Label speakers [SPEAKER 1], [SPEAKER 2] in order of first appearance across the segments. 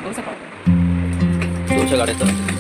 [SPEAKER 1] दोनशे गाड्या तर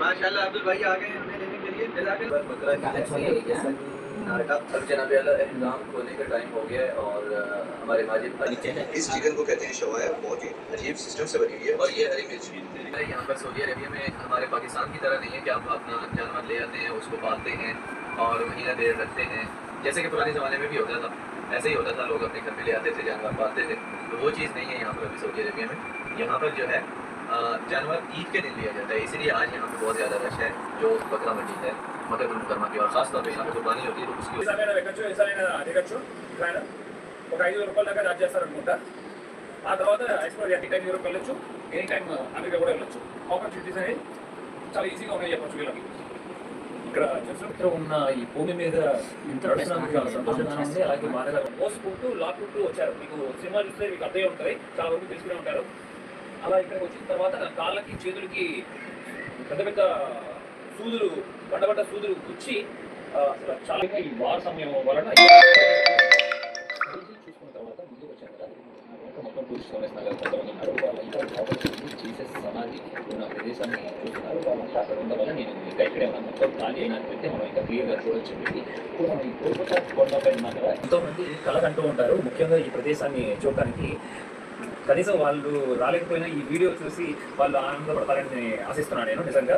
[SPEAKER 1] माशाल्लाह अब्दुल भाई आ गए हमें लेने के लिए इंतजाम खोलने का टाइम हो गया है और हमारे माजिद
[SPEAKER 2] इस चिकन को कहते हैं शवाया, बहुत ही अजीब सिस्टम से बनी हुई है। और ये हरी मिर्च
[SPEAKER 1] यहाँ पर सऊदी अरेबिया में हमारे पाकिस्तान की तरह नहीं है कि आप अपना जानवर ले आते हैं, उसको पालते हैं और महीना देर रखते हैं, जैसे कि पुराने ज़माने में भी होता था। ऐसे ही होता था, लोग अपने घर पे ले आते थे, जानवर पालते थे। तो वो चीज़ नहीं है यहाँ पर अभी सऊदी अरेबिया में। यहाँ पर जो है जानवर ईद के दिन लिया जाता है, इसलिए आज यहाँ पर बहुत ज़्यादा रश है जो बकरा मंडी है मक्का मुकरमा की। और खासतौर पर यहाँ पर कुर्बानी होती है तो उसकी
[SPEAKER 3] ఒక 5,000 రూపాయల దాకా ఛార్జ్ చేస్తారనుకుంటా. ఆ తర్వాత ఎక్స్ప్లోర్ ఎనీ టైం యూరోప్ వెళ్ళొచ్చు, ఎనీ టైం అమెరికా కూడా వెళ్ళొచ్చు. ఆపర్చునిటీస్ అనేది చాలా ఈజీగా ఉన్నాయి చెప్పొచ్చు వీళ్ళకి. ఇక్కడ చూసినప్పుడు ఉన్న ఈ భూమి మీద సంతోషంగా ఉంది. అలాగే బాగా మోసుకుంటూ లాక్కుంటూ వచ్చారు. మీకు సినిమా చూస్తే మీకు అర్థమే ఉంటుంది, చాలా వరకు తెలుసుకునే ఉంటారు. అలా ఇక్కడికి వచ్చిన తర్వాత కాళ్ళకి చేతులకి పెద్ద పెద్ద సూదులు బండబడ్డ సూదులు గుచ్చి అసలు చాలా ఈ వార్ సమయం వలన చూసుకున్న తర్వాత ముందుకు వచ్చాను కదా మొత్తం టూరిస్ట్ గమనిస్తున్నారు. కొంతమంది ఉన్నారు, వాళ్ళంతా జీసస్ సమాధి ఉన్న ప్రదేశాన్ని చూస్తున్నారు. వాళ్ళంతా అక్కడ ఉండడం వల్ల నేను ఇంకా ఇక్కడే ఉన్నాను. మొత్తం ఖాళీ అయినా పెడితే మనం ఇంకా క్లియర్గా చూడొచ్చు. ఇప్పుడు మనం ఈ కోల్కతా కొండపై ఉన్నాం కదా, ఎంతోమంది కలగంటూ ఉంటారు. ముఖ్యంగా ఈ ప్రదేశాన్ని చూడటానికి కనీసం వాళ్ళు రాలేకపోయినా ఈ వీడియో చూసి వాళ్ళు ఆనందపడతారని ఆశిస్తున్నాను నేను నిజంగా.